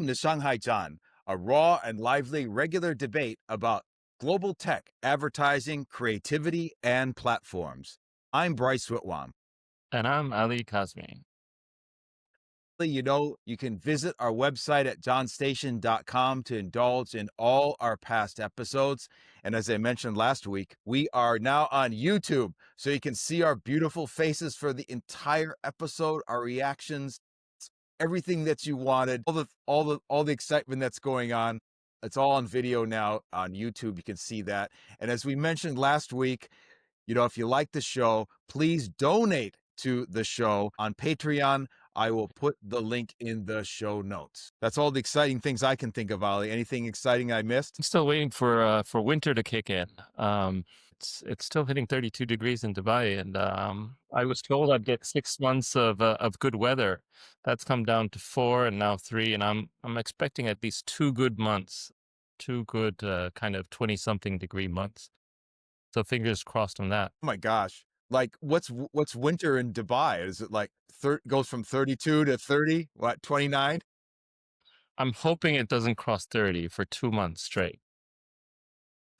to ShanghaiZhan, a raw and lively regular debate about global tech, advertising, creativity, and platforms. I'm Bryce Whitwam. And I'm Ali Kazmi. You can visit our website at johnstation.com to indulge in all our past episodes. And as I mentioned last week, we are now on YouTube, so you can see our beautiful faces for the entire episode, our reactions, everything that you wanted, all the excitement that's going on. It's all on video now on YouTube. You can see that. And as we mentioned last week, if you like the show, please donate to the show on Patreon. I will put the link in the show notes. That's all the exciting things I can think of, Ali. Anything exciting I missed? I'm still waiting for winter to kick in. It's still hitting 32 degrees in Dubai, and I was told I'd get 6 months of good weather. That's come down to 4 and now 3, and I'm expecting at least 2 good months, 2 good kind of 20-something degree months. So fingers crossed on that. Oh my gosh. Like what's winter in Dubai? Is it like goes from 32 to 30? What, 29? I'm hoping it doesn't cross 30 for 2 months straight.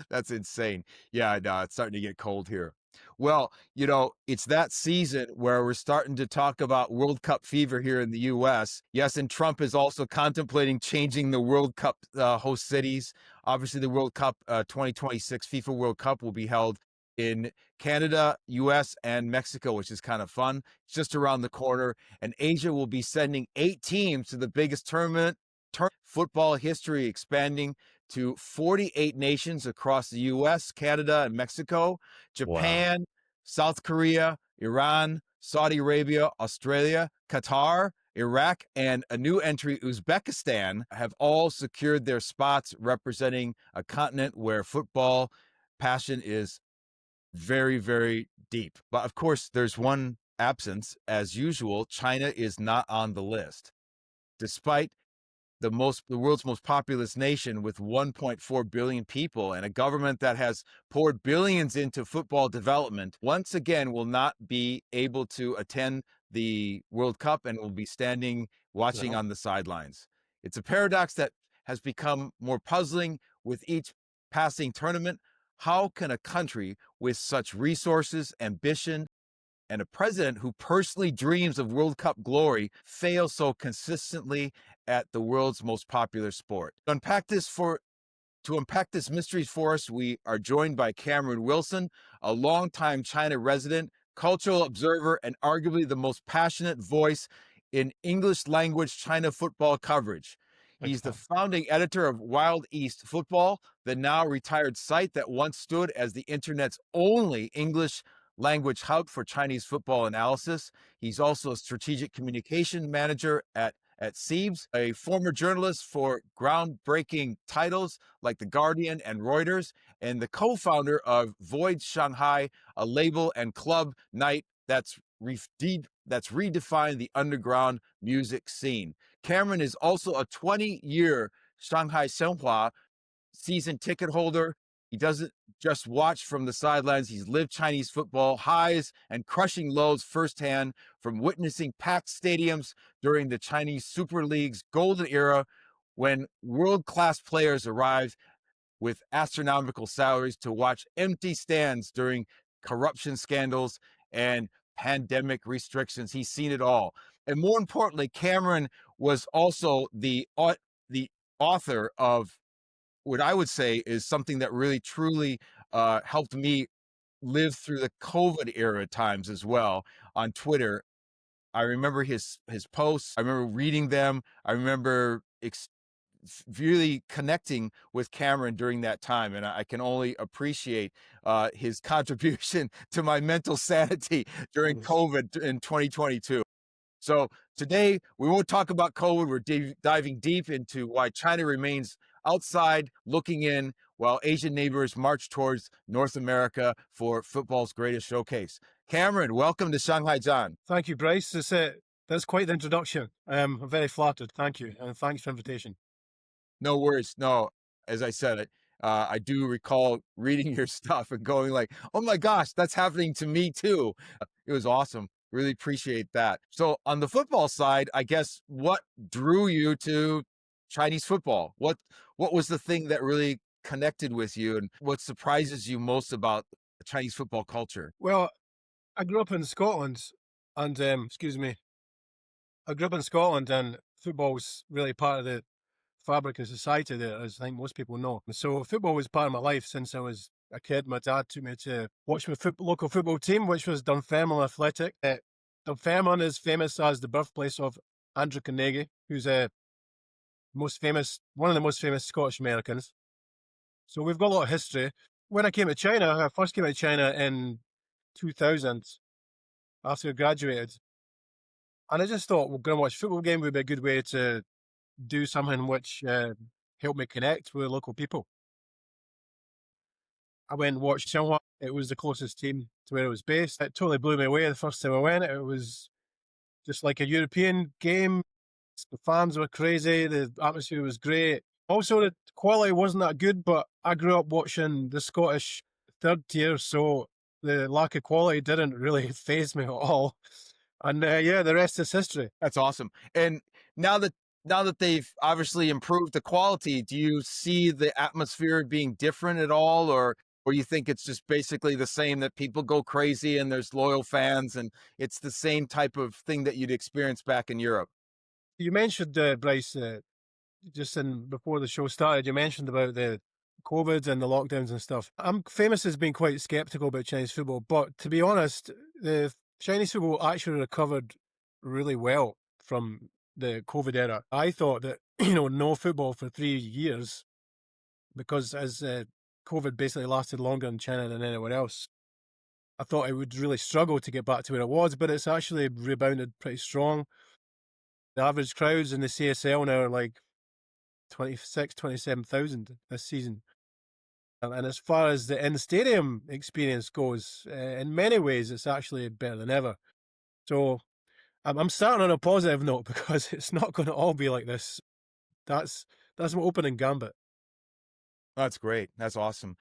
That's insane. Yeah, no, it's starting to get cold here. Well, it's that season where we're starting to talk about World Cup fever here in the US. Yes, and Trump is also contemplating changing the World Cup host cities. Obviously, the World Cup 2026 FIFA World Cup will be held in Canada, US, and Mexico, which is kind of fun. It's just around the corner. And Asia will be sending 8 teams to the biggest tournament football history, expanding to 48 nations across the US, Canada, and Mexico, Wow. Japan, South Korea, Iran, Saudi Arabia, Australia, Qatar, Iraq, and a new entry, Uzbekistan, have all secured their spots, representing a continent where football passion is very, very deep. But of course, there's one absence. As usual, China is not on the list. Despite the world's most populous nation with 1.4 billion people and a government that has poured billions into football development, once again will not be able to attend the World Cup and will be standing watching No. on the sidelines. It's a paradox that has become more puzzling with each passing tournament. How can a country with such resources, ambition, and a president who personally dreams of World Cup glory fails so consistently at the world's most popular sport? To unpack this mystery for us, we are joined by Cameron Wilson, a longtime China resident, cultural observer, and arguably the most passionate voice in English language China football coverage. He's the Okay. founding editor of Wild East Football, the now retired site that once stood as the internet's only English language hub for Chinese football analysis. He's also a strategic communication manager at Siebes, a former journalist for groundbreaking titles like The Guardian and Reuters, and the co-founder of Void Shanghai, a label and club night that's redefined the underground music scene. Cameron is also a 20-year ShanghaiZhan season ticket holder. He doesn't just watch from the sidelines. He's lived Chinese football highs and crushing lows firsthand, from witnessing packed stadiums during the Chinese Super League's golden era when world-class players arrived with astronomical salaries, to watch empty stands during corruption scandals and pandemic restrictions. He's seen it all. And more importantly, Cameron was also the author of what I would say is something that really truly helped me live through the COVID era times as well, on Twitter. I remember his posts. I remember reading them. I remember really connecting with Cameron during that time, and I can only appreciate his contribution to my mental sanity during COVID in 2022. So today we won't talk about COVID. We're diving deep into why China remains outside looking in while Asian neighbors march towards North America for football's greatest showcase. Cameron, welcome to ShanghaiZhan. Thank you, Bryce. That's quite the introduction. I'm very flattered. Thank you. And thanks for the invitation. No worries. No, as I said, I do recall reading your stuff and going like, oh my gosh, that's happening to me too. It was awesome. Really appreciate that. So on the football side, I guess what drew you to Chinese football. What was the thing that really connected with you, and what surprises you most about the Chinese football culture? Well, I grew up in Scotland, and I grew up in Scotland, and football's really part of the fabric of society there, as I think most people know. So football was part of my life since I was a kid. My dad took me to watch my local football team, which was Dunfermline Athletic. Dunfermline is famous as the birthplace of Andrew Carnegie, who's one of the most famous Scottish Americans. So we've got a lot of history. When I came to China, I first came to China in 2000 after I graduated. And I just thought, well, going to watch a football game would be a good way to do something which helped me connect with local people. I went and watched Shanghai. It was the closest team to where I was based. It totally blew me away the first time I went. It was just like a European game. The fans were crazy. The atmosphere was great. Also, the quality wasn't that good, but I grew up watching the Scottish third tier, so the lack of quality didn't really faze me at all. And yeah, the rest is history. That's awesome. And now that they've obviously improved the quality, do you see the atmosphere being different at all, or you think it's just basically the same, that people go crazy and there's loyal fans and it's the same type of thing that you'd experience back in Europe? You mentioned, Bryce, just before the show started, you mentioned about the COVID and the lockdowns and stuff. I'm famous as being quite skeptical about Chinese football, but to be honest, the Chinese football actually recovered really well from the COVID era. I thought that, no football for 3 years, because as COVID basically lasted longer in China than anywhere else, I thought it would really struggle to get back to where it was, but it's actually rebounded pretty strong. The average crowds in the CSL now are like 27,000 this season. And as far as the in-stadium experience goes, in many ways, it's actually better than ever. So I'm starting on a positive note, because it's not going to all be like this. That's my opening gambit. That's great. That's awesome.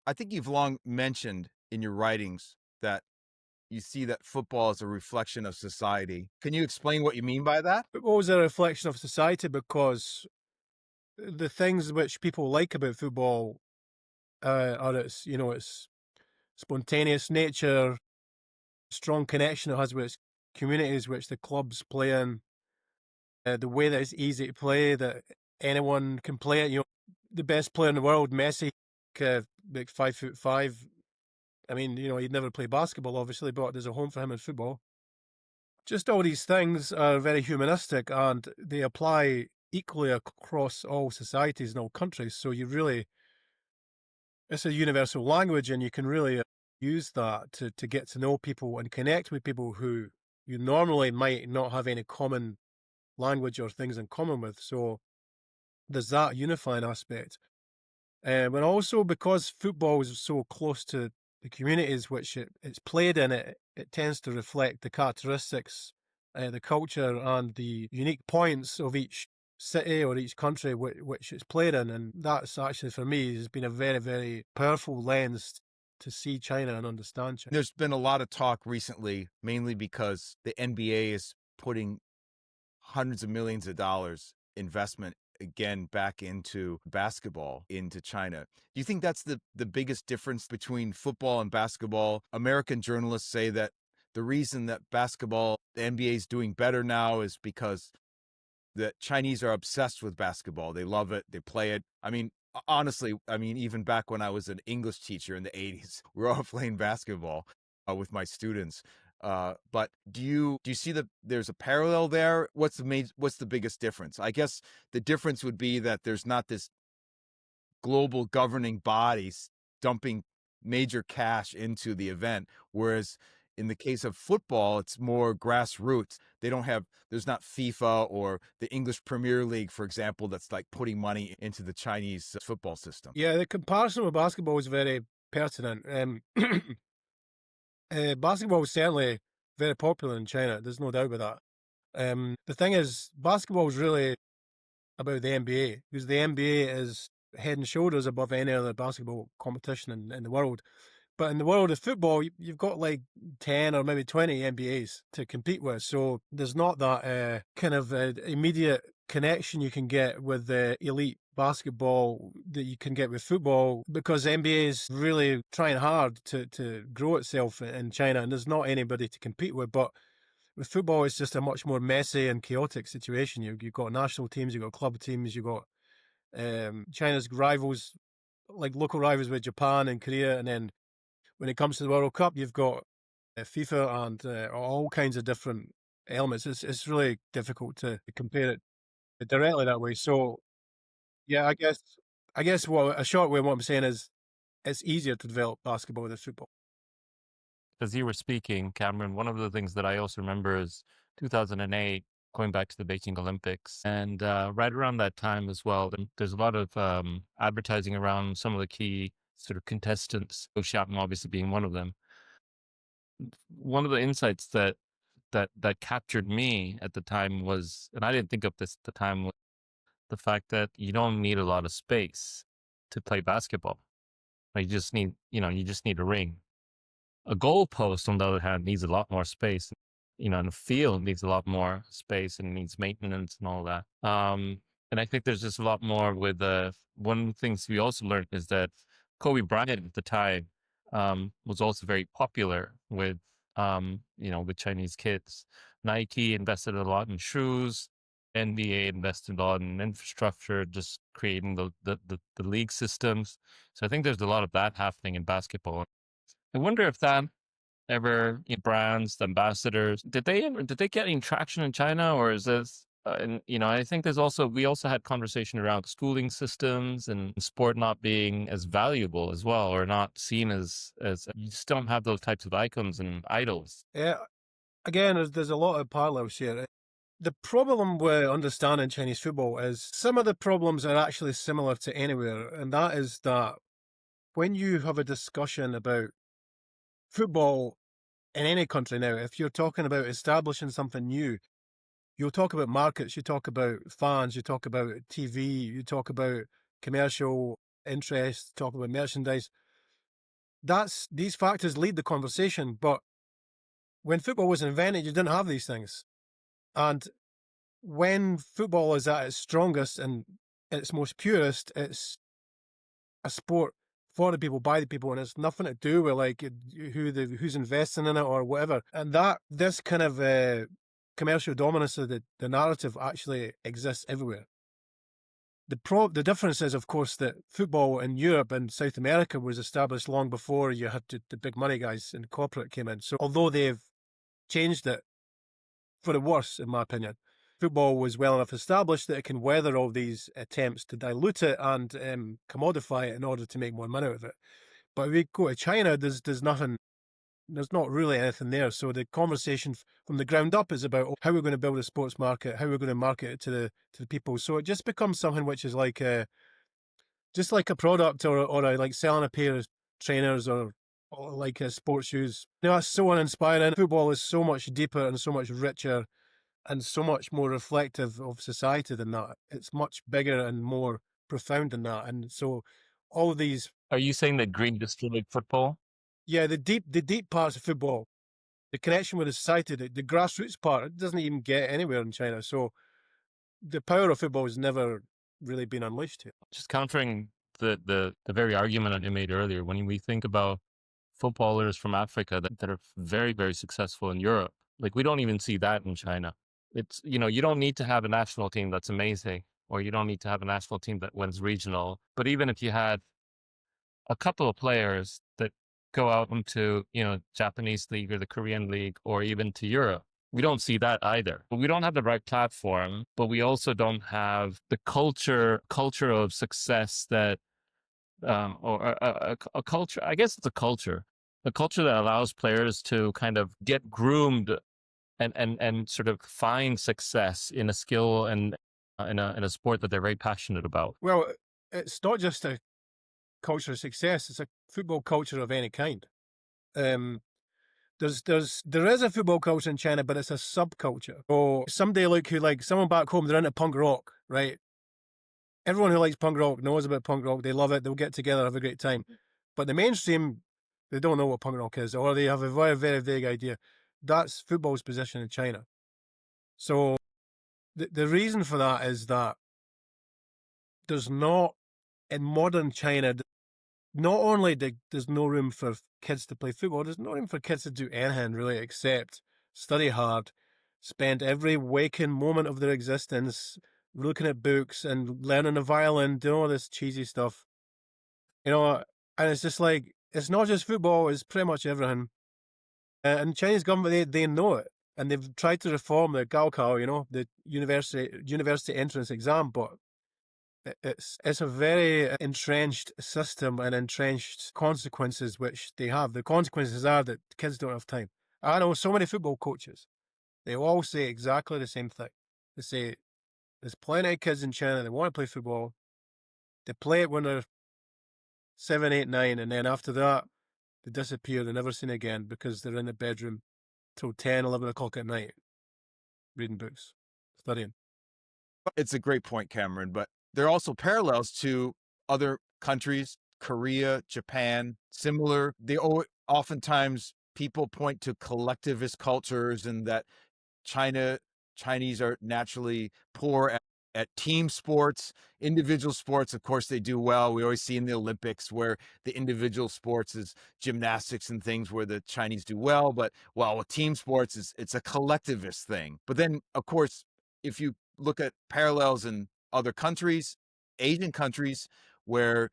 I think you've long mentioned in your writings that you see that football is a reflection of society. Can you explain what you mean by that? Football is a reflection of society because the things which people like about football are its spontaneous nature, strong connection it has with its communities which the clubs play in, the way that it's easy to play, that anyone can play it. The best player in the world, Messi, like 5'5". I mean, he'd never play basketball, obviously, but there's a home for him in football. Just all these things are very humanistic, and they apply equally across all societies and all countries. So it's a universal language, and you can really use that to get to know people and connect with people who you normally might not have any common language or things in common with. So there's that unifying aspect. But also, because football is so close to the communities which it's played in, it tends to reflect the characteristics, the culture, and the unique points of each city or each country which it's played in. And that's actually, for me, has been a very, very powerful lens to see China and understand China. There's been a lot of talk recently, mainly because the NBA is putting hundreds of millions of dollars investment again back into basketball into China. Do you think that's the biggest difference between football and basketball? American journalists say that the reason that the NBA is doing better now is because the Chinese are obsessed with basketball. They love it. They play it. I mean, honestly, even back when I was an English teacher in the 80s, we were all playing basketball with my students. But do you see there's a parallel there? What's the biggest difference? I guess the difference would be that there's not this global governing bodies dumping major cash into the event, whereas in the case of football, it's more grassroots. There's not FIFA or the English Premier League, for example, that's like putting money into the Chinese football system. Yeah, the comparison with basketball is very pertinent. Basketball is certainly very popular in China. There's no doubt about that. The thing is, basketball is really about the NBA, because the NBA is head and shoulders above any other basketball competition in the world. But in the world of football, you've got like 10 or maybe 20 NBAs to compete with. So there's not that kind of immediate connection you can get with the elite basketball that you can get with football, because NBA is really trying hard to grow itself in China, and there's not anybody to compete with. But with football, it's just a much more messy and chaotic situation. You've got national teams, you've got club teams, you've got China's rivals, like local rivals with Japan and Korea, and then when it comes to the World Cup, you've got FIFA and all kinds of different elements. It's really difficult to compare it directly that way. So yeah, I guess what a short way of what I'm saying is it's easier to develop basketball than football. As you were speaking, Cameron, one of the things that I also remember is 2008, going back to the Beijing Olympics. And right around that time as well, there's a lot of advertising around some of the key sort of contestants, Xiaoping obviously being one of them. One of the insights that captured me at the time was, and I didn't think of this at the time, was the fact that you don't need a lot of space to play basketball. Like, you just need a ring. A goalpost, on the other hand, needs a lot more space. And a field needs a lot more space and needs maintenance and all that. And I think there's just a lot more with one of the things we also learned is that Kobe Bryant at the time was also very popular with Chinese kids. Nike invested a lot in shoes. NBA invested a lot in infrastructure, just creating the league systems. So I think there's a lot of that happening in basketball. I wonder if that ever brands, the ambassadors, did they get any traction in China, or is this? And I think we also had conversation around schooling systems and sport not being as valuable as well, or not seen as you just don't have those types of icons and idols. Yeah, again, there's a lot of parallels here. The problem with understanding Chinese football is some of the problems are actually similar to anywhere, and that is that when you have a discussion about football in any country now, if you're talking about establishing something new, you'll talk about markets, you talk about fans, you talk about TV, you talk about commercial interest, talk about merchandise. These factors lead the conversation, but when football was invented, you didn't have these things. And when football is at its strongest and its most purest, it's a sport for the people, by the people, and it's nothing to do with like who's investing in it or whatever. And this kind of commercial dominance of the narrative actually exists everywhere. The difference is, of course, that football in Europe and South America was established long before you had the big money guys and corporate came in. So although they've changed it for the worse, in my opinion, football was well enough established that it can weather all these attempts to dilute it and commodify it in order to make more money out of it. But if we go to China, there's nothing. There's not really anything there. So the conversation from the ground up is about how we're going to build a sports market, how we're going to market it to the people. So it just becomes something which is like just like a product or like selling a pair of trainers or like sports shoes. That's so uninspiring. Football is so much deeper and so much richer and so much more reflective of society than that. It's much bigger and more profound than that. And so all of these. Are you saying that green destroyed football? Yeah, the deep parts of football, the connection with the society, the grassroots part, it doesn't even get anywhere in China. So the power of football has never really been unleashed here. Just countering the very argument that you made earlier, when we think about footballers from Africa that are very, very successful in Europe, like we don't even see that in China. It's, you don't need to have a national team that's amazing, or you don't need to have a national team that wins regional. But even if you had a couple of players that go out into, Japanese league or the Korean league or even to Europe, we don't see that either. But we don't have the right platform, but we also don't have the culture of success that, or a culture, I guess it's a culture that allows players to kind of get groomed and sort of find success in a skill and in a sport that they're very passionate about. Well, it's not just a culture of success; it's a football culture of any kind. There is a football culture in China, but it's a subculture. So someday, like someone back home, they're into punk rock, right? Everyone who likes punk rock knows about punk rock. They love it. They'll get together, have a great time. But the mainstream, they don't know what punk rock is, or they have a very, very vague idea. That's football's position in China. So The reason for that is that there's not, in modern China, not only there's no room for kids to play football, there's no room for kids to do anything really except study hard, spend every waking moment of their existence looking at books and learning the violin, doing all this cheesy stuff. You know, and it's just like, it's not just football, it's pretty much everything. And the Chinese government, they know it. And they've tried to reform the Gaokao, the university entrance exam, but it's a very entrenched system and entrenched consequences which they have. The consequences are that kids don't have time. I know so many football coaches. They all say exactly the same thing. They say there's plenty of kids in China that want to play football. They play it when they're 7, 8, 9, and then after that, they disappear. They're never seen again because they're in the bedroom till 10, 11 o'clock at night, reading books, studying. It's a great point, Cameron, but there are also parallels to other countries, Korea, Japan, similar. Oftentimes people point to collectivist cultures and that Chinese are naturally poor at team sports. Individual sports, of course, they do well. We always see in the Olympics where the individual sports is gymnastics and things where the Chinese do well. But with team sports, it's a collectivist thing. But then, of course, if you look at parallels in other countries, Asian countries, where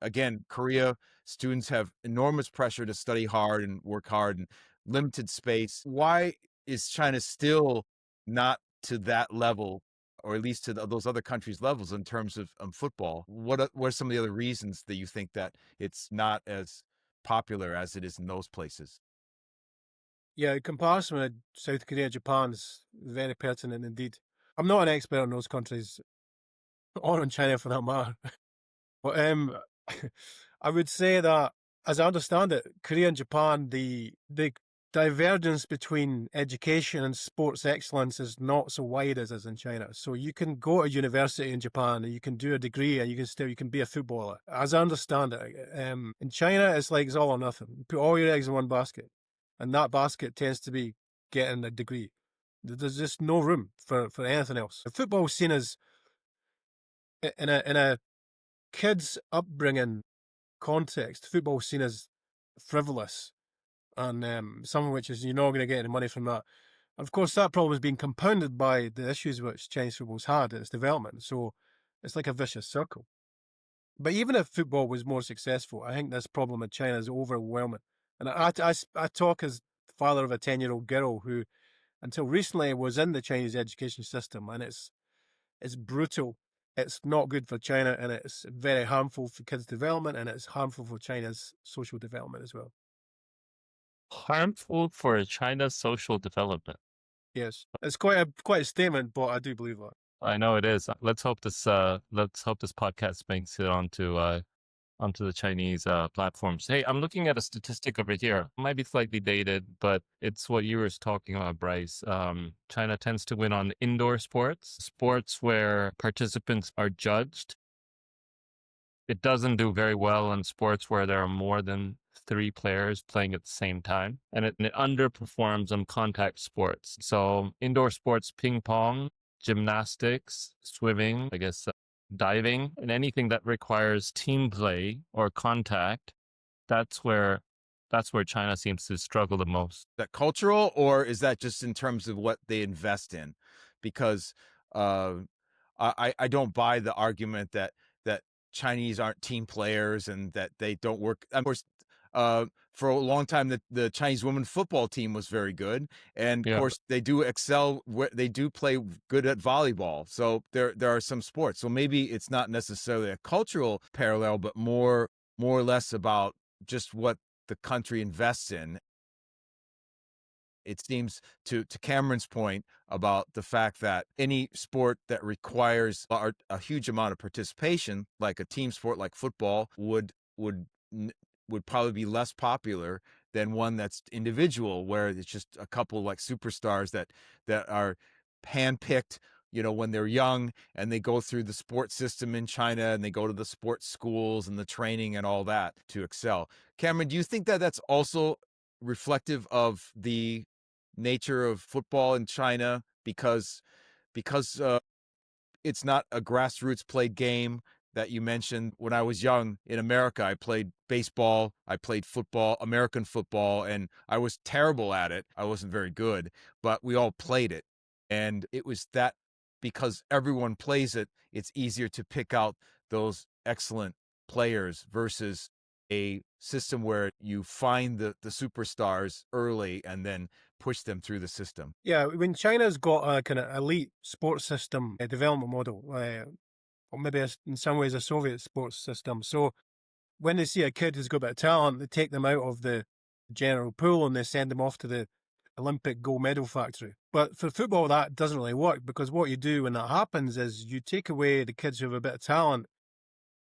again, Korea, students have enormous pressure to study hard and work hard and limited space. Why is China still not to that level, or at least to those other countries' levels in terms of football? What are some of the other reasons that you think that it's not as popular as it is in those places? Yeah, comparison with South Korea, Japan is very pertinent indeed. I'm not an expert on those countries, or on China for that matter. But I would say that, as I understand it, Korea and Japan, the divergence between education and sports excellence is not so wide as is in China. So you can go to university in Japan and you can do a degree and you can be a footballer. As I understand it, in China, it's like it's all or nothing. You put all your eggs in one basket, and that basket tends to be getting a degree. There's just no room for anything else. The football scene is, in a kid's upbringing context, football seen as frivolous and something which is, you're not going to get any money from that. And of course, that problem has been compounded by the issues which Chinese football's had in its development. So it's like a vicious circle. But even if football was more successful, I think this problem in China is overwhelming. And I talk as father of a 10-year-old girl who, until recently, was in the Chinese education system, and it's brutal. It's not good for China, and it's very harmful for kids' development, and it's harmful for China's social development as well. Harmful for China's social development. Yes, it's quite a statement, but I do believe that. I know it is. Let's hope this podcast makes it onto the Chinese platforms. Hey, I'm looking at a statistic over here. It might be slightly dated, but it's what you were talking about, Bryce. China tends to win on indoor sports where participants are judged. It doesn't do very well in sports where there are more than 3 players playing at the same time, and it underperforms on contact sports. So indoor sports, ping pong, gymnastics, swimming, I guess, diving, and anything that requires team play or contact, that's where China seems to struggle the most. Is that cultural, or is that just in terms of what they invest in? Because I don't buy the argument that Chinese aren't team players and that they don't work. Of course, for a long time, the Chinese women's football team was very good, and of course they do excel. They do play good at volleyball. So there are some sports. So maybe it's not necessarily a cultural parallel, but more or less about just what the country invests in. It seems, to Cameron's point about the fact that any sport that requires a huge amount of participation, like a team sport like football, would probably be less popular than one that's individual, where it's just a couple like superstars that are handpicked, when they're young, and they go through the sports system in China and they go to the sports schools and the training and all that to excel. Cameron, do you think that that's also reflective of the nature of football in China, because because it's not a grassroots played game that you mentioned. When I was young in America, I played baseball, I played football, American football, and I was terrible at it. I wasn't very good, but we all played it. And it was that because everyone plays it, it's easier to pick out those excellent players versus a system where you find the superstars early and then push them through the system. Yeah, when China's got a kind of elite sports system development model, or maybe in some ways a Soviet sports system. So when they see a kid who's got a bit of talent, they take them out of the general pool and they send them off to the Olympic gold medal factory. But for football, that doesn't really work, because what you do when that happens is you take away the kids who have a bit of talent,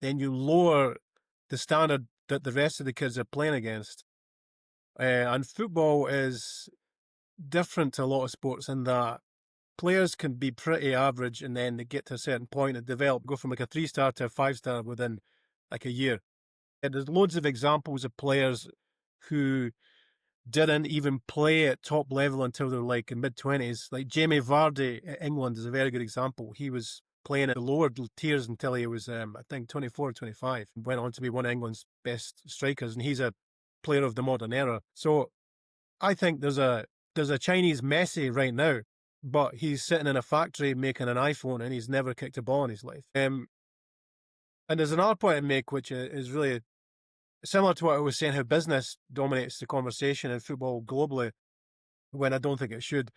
then you lower the standard that the rest of the kids are playing against. And football is different to a lot of sports in that players can be pretty average and then they get to a certain point and develop, go from like a 3-star to a 5-star within like a year. And there's loads of examples of players who didn't even play at top level until they're like in mid-20s. Like Jamie Vardy at England is a very good example. He was playing at the lower tiers until he was, I think, 24 or 25. Went on to be one of England's best strikers, and he's a player of the modern era. So I think there's a Chinese Messi right now, but he's sitting in a factory making an iPhone and he's never kicked a ball in his life. And there's another point to make, which is really similar to what I was saying, how business dominates the conversation in football globally, when I don't think it should.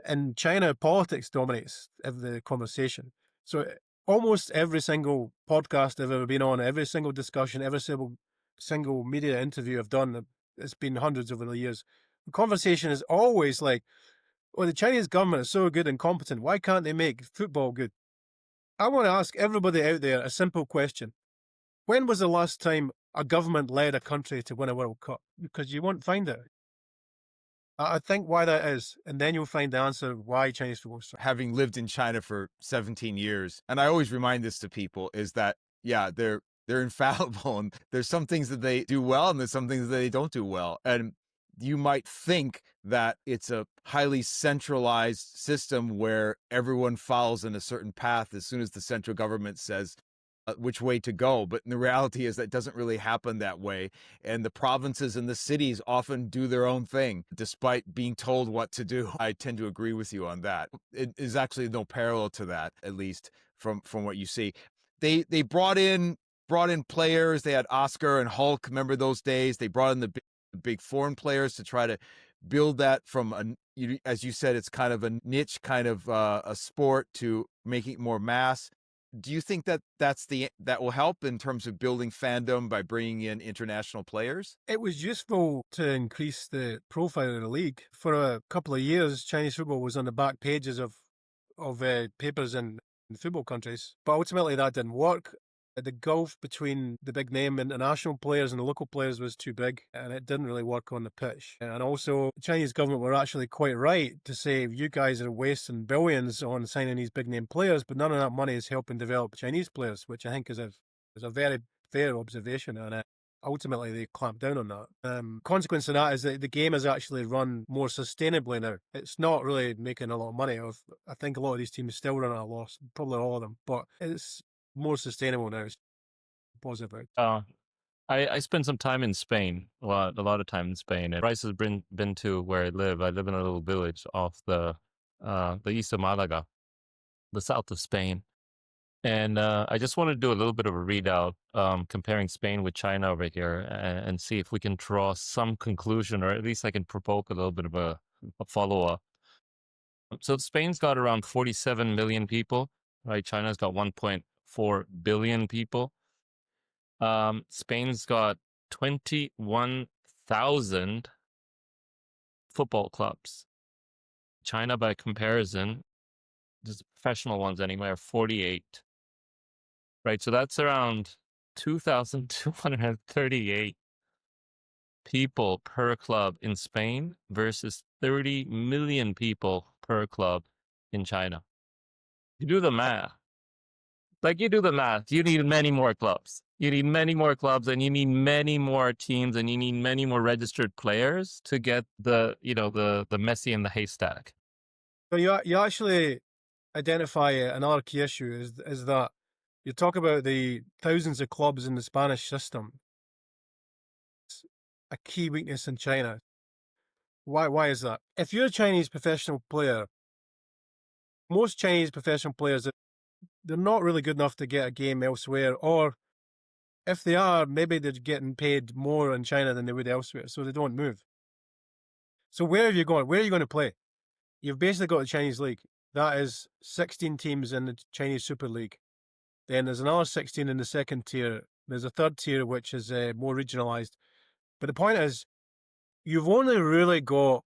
In China, politics dominates the conversation. So almost every single podcast I've ever been on, every single discussion, every single media interview I've done, it's been hundreds over the years, the conversation is always like, well, the Chinese government is so good and competent, why can't they make football good? I want to ask everybody out there a simple question. When was the last time a government led a country to win a World Cup? Because you won't find it. I think why that is, and then you'll find the answer why Chinese football is. Having lived in China for 17 years, and I always remind this to people, is that, yeah, they're infallible, and there's some things that they do well, and there's some things that they don't do well. And you might think that it's a highly centralized system where everyone follows in a certain path as soon as the central government says which way to go. But the reality is that doesn't really happen that way. And the provinces and the cities often do their own thing, despite being told what to do. I tend to agree with you on that. It is actually no parallel to that, at least from what you see. They brought in players. They had Oscar and Hulk. Remember those days? They brought in the big foreign players to try to build that from as you said, it's kind of a niche kind of a sport to making it more mass. Do you think that that will help in terms of building fandom by bringing in international players? It was useful to increase the profile of the league. For a couple of years, Chinese football was on the back pages of papers in football countries, but ultimately that didn't work. The gulf between the big name international players and the local players was too big, and it didn't really work on the pitch. And also, the Chinese government were actually quite right to say, you guys are wasting billions on signing these big name players, but none of that money is helping develop Chinese players, which I think is a very fair observation, and ultimately they clamped down on that. Consequence of that is that the game is actually run more sustainably now. It's not really making a lot of money. I think a lot of these teams still run at a loss, probably all of them, but it's more sustainable now. Positive. I spent some time in Spain, a lot of time in Spain. And Bryce has been to where I live. I live in a little village off the east of Malaga, the south of Spain. And I just want to do a little bit of a readout, comparing Spain with China over here, and see if we can draw some conclusion, or at least I can provoke a little bit of a follow-up. So Spain's got around 47 million people, right? China's got 1.4 billion people. Spain's got 21,000 football clubs. China, by comparison, just professional ones anyway, are 48. Right, so that's around 2,238 people per club in Spain versus 30 million people per club in China. You do the math. You need many more clubs. You need many more clubs, and you need many more teams, and you need many more registered players to get the Messi in the haystack. So you actually, identify another key issue is that you talk about the thousands of clubs in the Spanish system. It's a key weakness in China. Why is that? If you're a Chinese professional player, most Chinese professional players, they're not really good enough to get a game elsewhere, or if they are, maybe they're getting paid more in China than they would elsewhere, so they don't move. So where are you going? Where are you going to play? You've basically got the Chinese League. That is 16 teams in the Chinese Super League. Then there's another 16 in the second tier. There's a third tier, which is more regionalised. But the point is, you've only really got,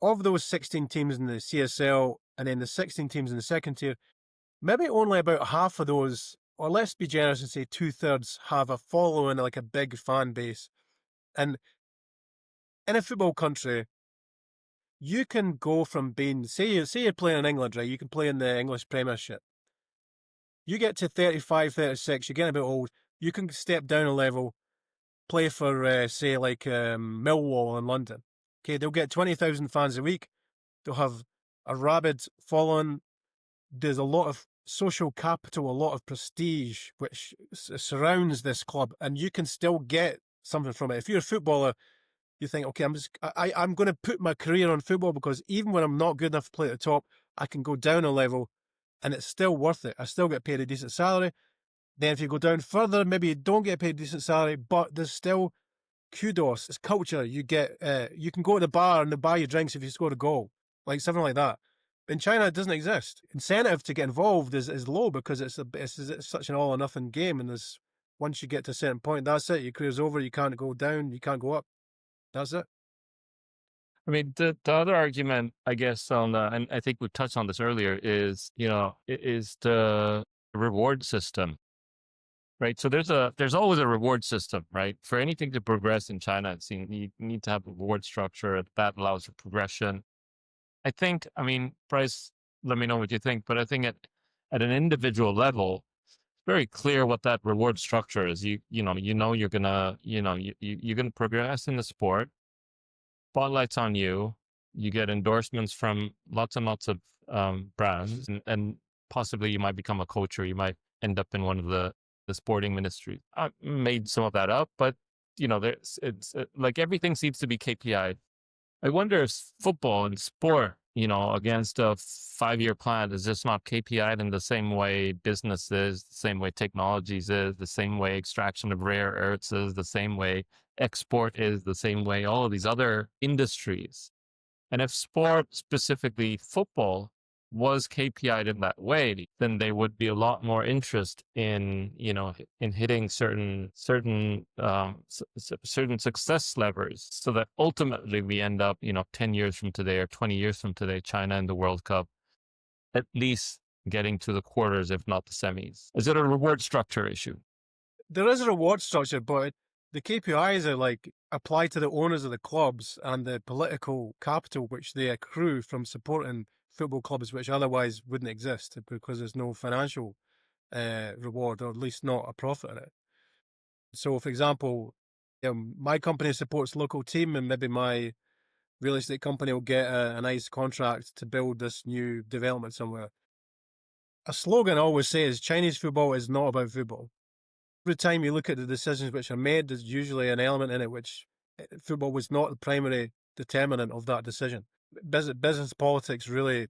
of those 16 teams in the CSL and then the 16 teams in the second tier, maybe only about half of those, or let's be generous and say 2/3, have a following, like a big fan base. And in a football country, you can go from being, say you're playing in England, right? You can play in the English Premiership. You get to 35, 36, you're getting a bit old. You can step down a level, play for, say, like Millwall in London. Okay, they'll get 20,000 fans a week. They'll have a rabid following. There's a lot of social capital, a lot of prestige, which surrounds this club, and you can still get something from it. If you're a footballer, you think, okay, I'm going to put my career on football because even when I'm not good enough to play at the top, I can go down a level and it's still worth it. I still get paid a decent salary. Then if you go down further, maybe you don't get paid a decent salary, but there's still kudos. It's culture. You can go to the bar and they buy you drinks if you score a goal, like something like that. In China, it doesn't exist. Incentive to get involved is low because it's such an all or nothing game. And once you get to a certain point, that's it. Your career's over. You can't go down. You can't go up. That's it. I mean, the other argument, I guess, and I think we touched on this earlier, is is the reward system, right? So there's always a reward system, right? For anything to progress in China, you need to have a reward structure that allows for progression. I mean, Bryce, let me know what you think, but I think at an individual level, it's very clear what that reward structure is. You're gonna progress in the sport. Spotlight's on you. You get endorsements from lots and lots of brands, and possibly you might become a coach, or you might end up in one of the sporting ministries. I made some of that up, but it's like everything seems to be KPI. I wonder if football and sport, against a 5-year plan, is just not KPI'd in the same way business is, the same way technologies is, the same way extraction of rare earths is, the same way export is, the same way all of these other industries. And if sport, specifically football, was KPI'd in that way, then there would be a lot more interest in hitting certain success levers, so that ultimately we end up 10 years from today or 20 years from today, China in the World Cup, at least getting to the quarters, if not the semis. Is it a reward structure issue? There is a reward structure, but the KPIs are like applied to the owners of the clubs and the political capital which they accrue from supporting football clubs which otherwise wouldn't exist because there's no financial reward, or at least not a profit in it. So, for example, my company supports local team, and maybe my real estate company will get a nice contract to build this new development somewhere. A slogan I always say is Chinese football is not about football. Every time you look at the decisions which are made, there's usually an element in it which football was not the primary determinant of that decision. Business politics really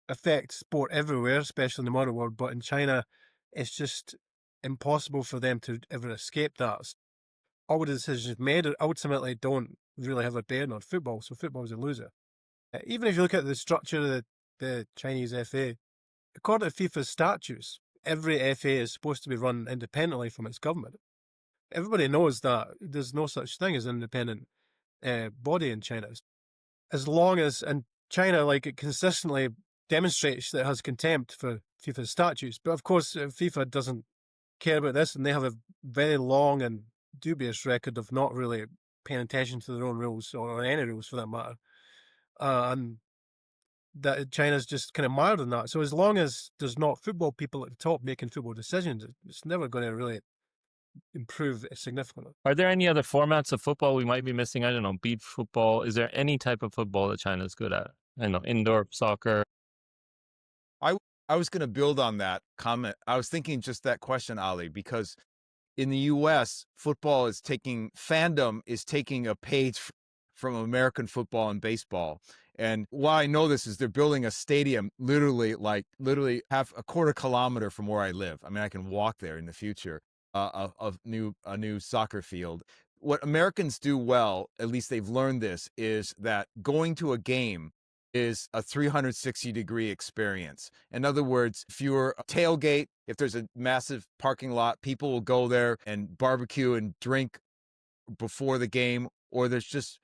affect sport everywhere, especially in the modern world, but in China, it's just impossible for them to ever escape that. All the decisions made ultimately don't really have a bearing on football, so football is a loser. Even if you look at the structure of the Chinese FA, according to FIFA's statutes, every FA is supposed to be run independently from its government. Everybody knows that there's no such thing as an independent body in China. As long as, and China, like, it consistently demonstrates that it has contempt for FIFA's statutes. But of course, FIFA doesn't care about this, and they have a very long and dubious record of not really paying attention to their own rules, or any rules for that matter. And that China's just kind of mired in that. So as long as there's not football people at the top making football decisions, it's never going to really improve significantly. Are there any other formats of football we might be missing? I don't know, beach football. Is there any type of football that China's good at? I don't know, indoor soccer. I I was going to build on that comment. I was thinking just that question, Ali, because in the US, fandom is taking a page from American football and baseball. And why I know this is they're building a stadium literally half a quarter kilometer from where I live. I mean, I can walk there in the future, a new soccer field. What Americans do well, at least they've learned this, is that going to a game is a 360-degree experience. In other words, if you're a tailgate, if there's a massive parking lot, people will go there and barbecue and drink before the game, or there's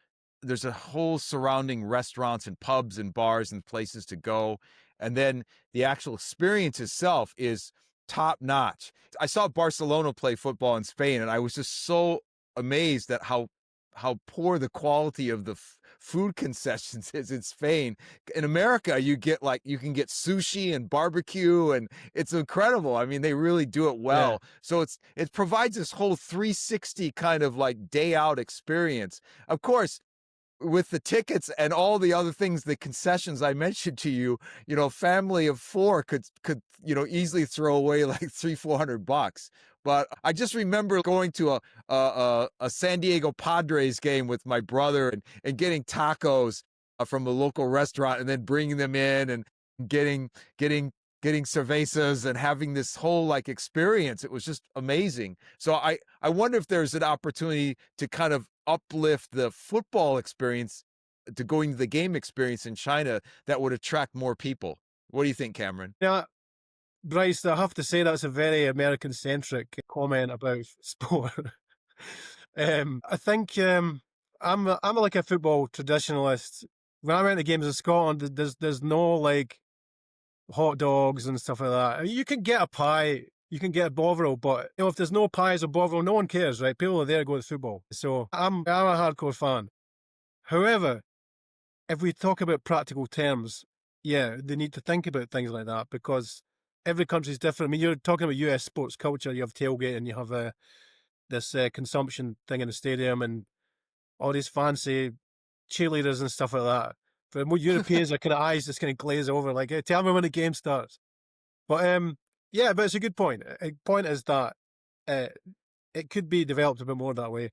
a whole surrounding restaurants and pubs and bars and places to go. And then the actual experience itself is top notch. I saw Barcelona play football in Spain, and I was just so amazed at how poor the quality of the food concessions is in Spain. In America, you can get sushi and barbecue, and it's incredible. I mean, they really do it well. Yeah. So it provides this whole 360 kind of like day out experience. Of course, with the tickets and all the other things, the concessions I mentioned to you, family of four could easily throw away like $300-400. But I just remember going to a San Diego Padres game with my brother and getting tacos from a local restaurant, and then bringing them in and getting cervezas and having this whole like experience. It was just amazing. So I wonder if there's an opportunity to kind of uplift the football experience to going to the game experience in China that would attract more people. What do you think, Cameron? Yeah, Bryce, I have to say that's a very American-centric comment about sport. I think I'm like a football traditionalist. When I went to games in Scotland, there's no like hot dogs and stuff like that. You can get a pie, you can get a Bovril, but if there's no pies or Bovril, no one cares, right? People are there to go to football. So I'm a hardcore fan. However, if we talk about practical terms, yeah, they need to think about things like that, because every country's different. I mean, you're talking about US sports culture. You have tailgate, and you have this consumption thing in the stadium, and all these fancy cheerleaders and stuff like that. For more Europeans, their kind of eyes just kind of glaze over, like, hey, tell me when the game starts. But yeah, but it's a good point. The point is that it could be developed a bit more that way.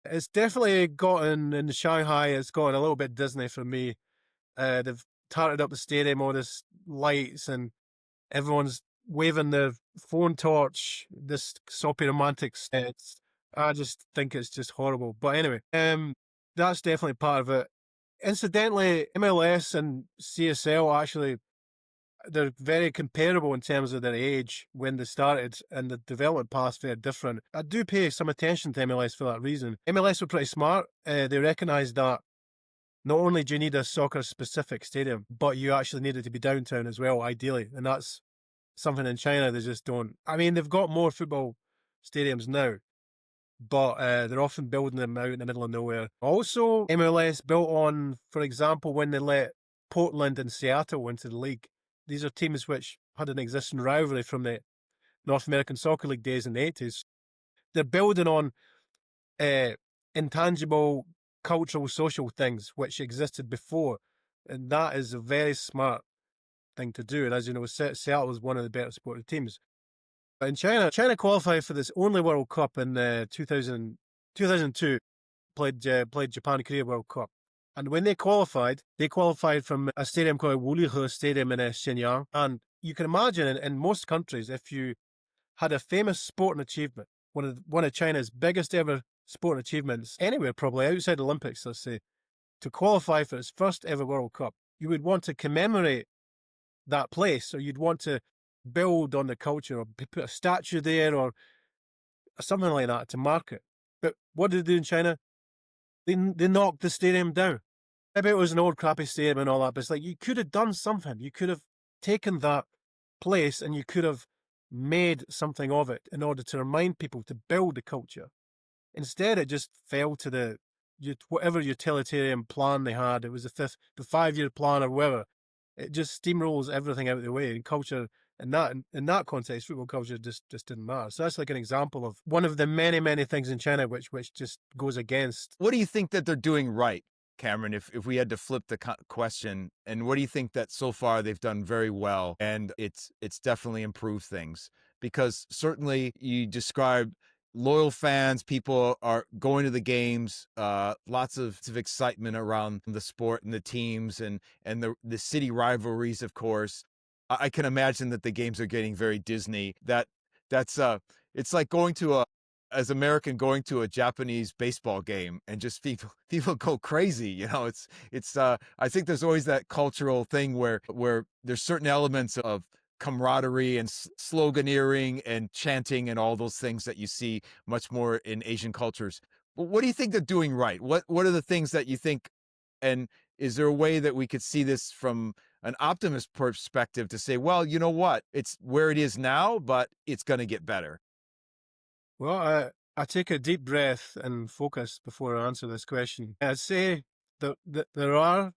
It's definitely gotten, in Shanghai, it's gotten a little bit Disney for me. They've tarted up the stadium, all this lights, and everyone's waving the phone torch, this soppy romantics. I just think it's just horrible. But anyway, that's definitely part of it. Incidentally, MLS and CSL actually, they're very comparable in terms of their age when they started, and the development path's very different. I do pay some attention to MLS for that reason. MLS were pretty smart. They recognised that not only do you need a soccer-specific stadium, but you actually need it to be downtown as well, ideally. And that's something in China they just don't. I mean, they've got more football stadiums now, but they're often building them out in the middle of nowhere. Also, MLS built on, for example, when they let Portland and Seattle into the league. These are teams which had an existing rivalry from the North American Soccer League days in the 80s. They're building on intangible cultural, social things which existed before. And that is a very smart thing to do. And as you know, Seattle was one of the better supported teams. But in China qualified for this only World Cup in 2002, played Japan Korea World Cup. And when they qualified from a stadium called Wulihe Stadium in Shenyang. And you can imagine in most countries, if you had a famous sporting achievement, one of China's biggest ever sporting achievements, anywhere probably outside the Olympics, let's say, to qualify for its first ever World Cup, you would want to commemorate that place, or you'd want to build on the culture, or put a statue there, or something like that to mark it. But what did they do in China? They knocked the stadium down. Maybe it was an old crappy stadium and all that, but it's like, you could have done something. You could have taken that place and you could have made something of it in order to remind people, to build the culture. Instead, it just fell to whatever utilitarian plan they had. It was the 5-year plan or whatever. It just steamrolls everything out of the way. And culture, in that context, football culture just didn't matter. So that's like an example of one of the many, many things in China which just goes against. What do you think that they're doing right, Cameron, if we had to flip the question, and what do you think that so far they've done very well, and it's definitely improved things? Because certainly you described loyal fans, people are going to the games, lots of excitement around the sport and the teams, and the city rivalries, of course. I can imagine that the games are getting very Disney. That's it's like going to a as American going to a Japanese baseball game, and just people go crazy. It's I think there's always that cultural thing where there's certain elements of camaraderie and sloganeering and chanting and all those things that you see much more in Asian cultures. But what do you think they're doing right? What are the things that you think, and is there a way that we could see this from an optimist perspective to say, well, you know what, it's where it is now, but it's going to get better? Well, I take a deep breath and focus before I answer this question. I'd say that there are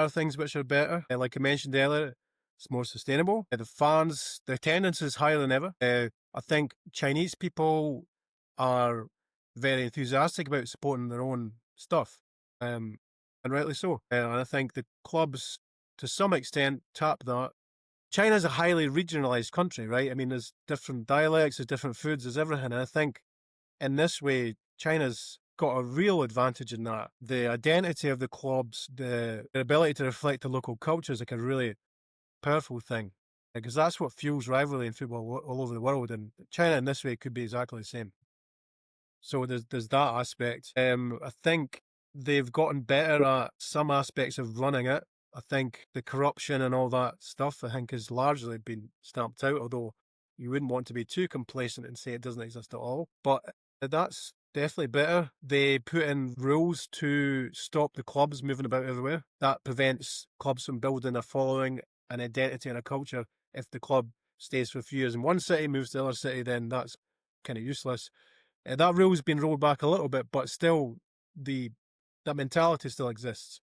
things which are better. Like I mentioned earlier, it's more sustainable. The attendance is higher than ever. I think Chinese people are very enthusiastic about supporting their own stuff, and rightly so. And I think the clubs, to some extent, tap that. China's a highly regionalized country, right? I mean, there's different dialects, there's different foods, there's everything. And I think in this way, China's got a real advantage in that. The identity of the clubs, the ability to reflect the local culture is like a really powerful thing, because that's what fuels rivalry in football all over the world. And China in this way could be exactly the same. So there's that aspect. I think they've gotten better at some aspects of running it. I think the corruption and all that stuff, I think, has largely been stamped out, although you wouldn't want to be too complacent and say it doesn't exist at all. But that's definitely better. They put in rules to stop the clubs moving about everywhere. That prevents clubs from building a following, an identity and a culture. If the club stays for a few years in one city, moves to the other city, then that's kind of useless. That rule's been rolled back a little bit, but still that mentality still exists.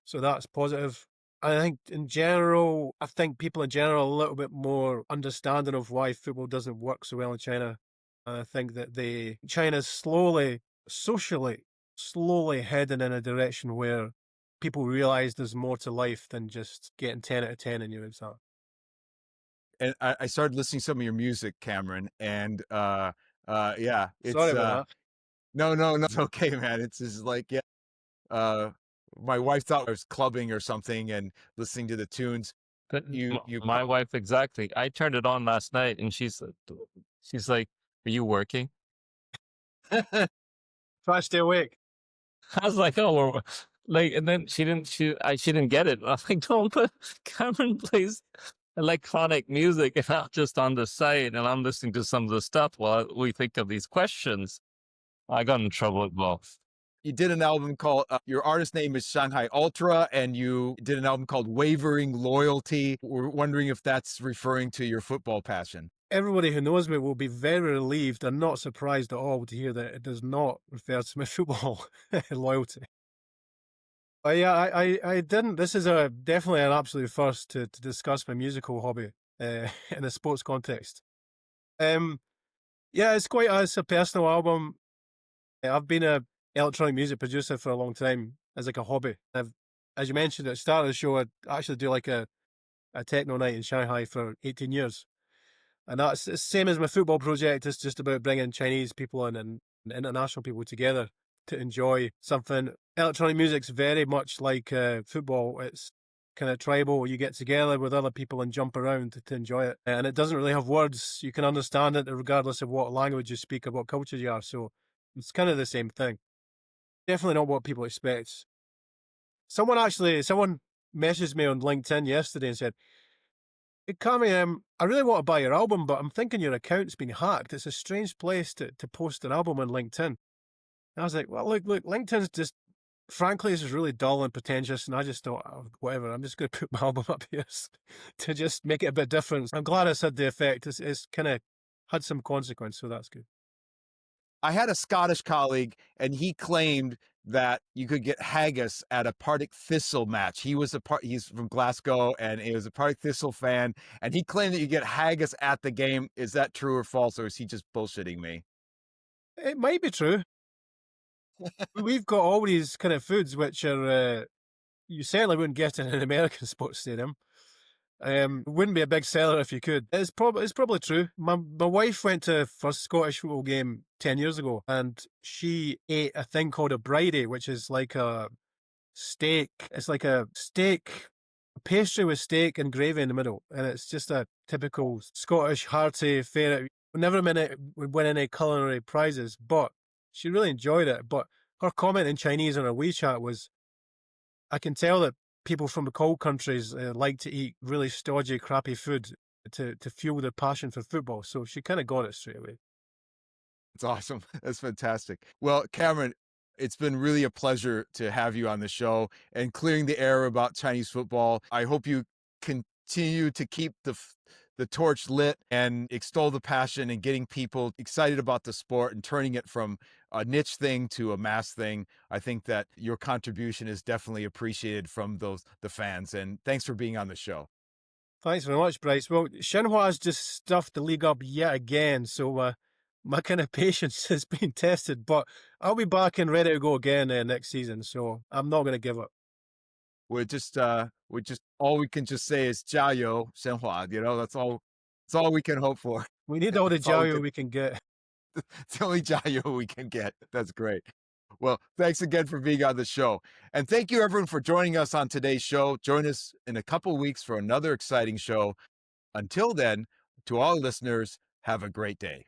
So that's positive. I think I think people in general are a little bit more understanding of why football doesn't work so well in China. And I think that China's socially heading in a direction where people realize there's more to life than just getting 10 out of 10 in your exam. And I started listening to some of your music, Cameron, and yeah, Sorry about that. No, it's okay, man. It's just like, yeah, my wife thought I was clubbing or something and listening to the tunes. But You my wife, exactly. I turned it on last night, and she's like, "Are you working?" Try to stay awake. I was like, "Oh, well," like, and then she didn't get it. I was like, "Don't put Cameron plays electronic music, and I'm just on the side, and I'm listening to some of the stuff while we think of these questions." I got in trouble with both. you did an album called your artist name is Shanghai Ultra, and you did an album called Wavering Loyalty. We're wondering if that's referring to your football passion. Everybody who knows me will be very relieved and not surprised at all to hear that it does not refer to my football loyalty. Yeah, I didn't. This is definitely an absolute first to discuss my musical hobby in a sports context. Yeah, it's a personal album. I've been a electronic music producer for a long time as like a hobby. As you mentioned at the start of the show, I actually do like a techno night in Shanghai for 18 years. And that's the same as my football project. It's just about bringing Chinese people in and international people together to enjoy something. Electronic music's very much like football. It's kind of tribal. You get together with other people and jump around to enjoy it. And it doesn't really have words. You can understand it regardless of what language you speak or what culture you are. So it's kind of the same thing. Definitely not what people expect. Someone messaged me on LinkedIn yesterday and said, "Hey, Cami, I really want to buy your album, but I'm thinking your account's been hacked. It's a strange place to post an album on LinkedIn." And I was like, well, look, LinkedIn's just, frankly, this is really dull and pretentious. And I just thought, oh, whatever, I'm just going to put my album up here to just make it a bit different. I'm glad it's had the effect. It's kind of had some consequence, so that's good. I had a Scottish colleague, and he claimed that you could get haggis at a Partick Thistle match. He's from Glasgow, and he was a Partick Thistle fan, and he claimed that you get haggis at the game. Is that true or false, or is he just bullshitting me? It might be true. We've got all these kind of foods which are you certainly wouldn't get in an American sports stadium. Wouldn't be a big seller if you could. It's probably true. My wife went to first Scottish football game 10 years ago, and she ate a thing called a bridie, which is like a steak. It's like a steak pastry with steak and gravy in the middle, and it's just a typical Scottish hearty fare. Never would win any culinary prizes, but she really enjoyed it. But her comment in Chinese on her WeChat was, I can tell that people from the cold countries like to eat really stodgy, crappy food to fuel their passion for football. So she kind of got it straight away. It's awesome. That's fantastic. Well, Cameron, it's been really a pleasure to have you on the show and clearing the air about Chinese football. I hope you continue to keep the torch lit and extol the passion and getting people excited about the sport and turning it from a niche thing to a mass thing. I think that your contribution is definitely appreciated from the fans. And thanks for being on the show. Thanks very much, Bryce. Well, Shenhua's just stuffed the league up yet again, so my kind of patience has been tested. But I'll be back and ready to go again next season, so I'm not going to give up. We're just all we can just say is 加油, Shenhua. That's all we can hope for. We need all the That's all jiao we can get. It's the only 加油 we can get. That's great. Well, thanks again for being on the show. And thank you everyone for joining us on today's show. Join us in a couple weeks for another exciting show. Until then, to all listeners, have a great day.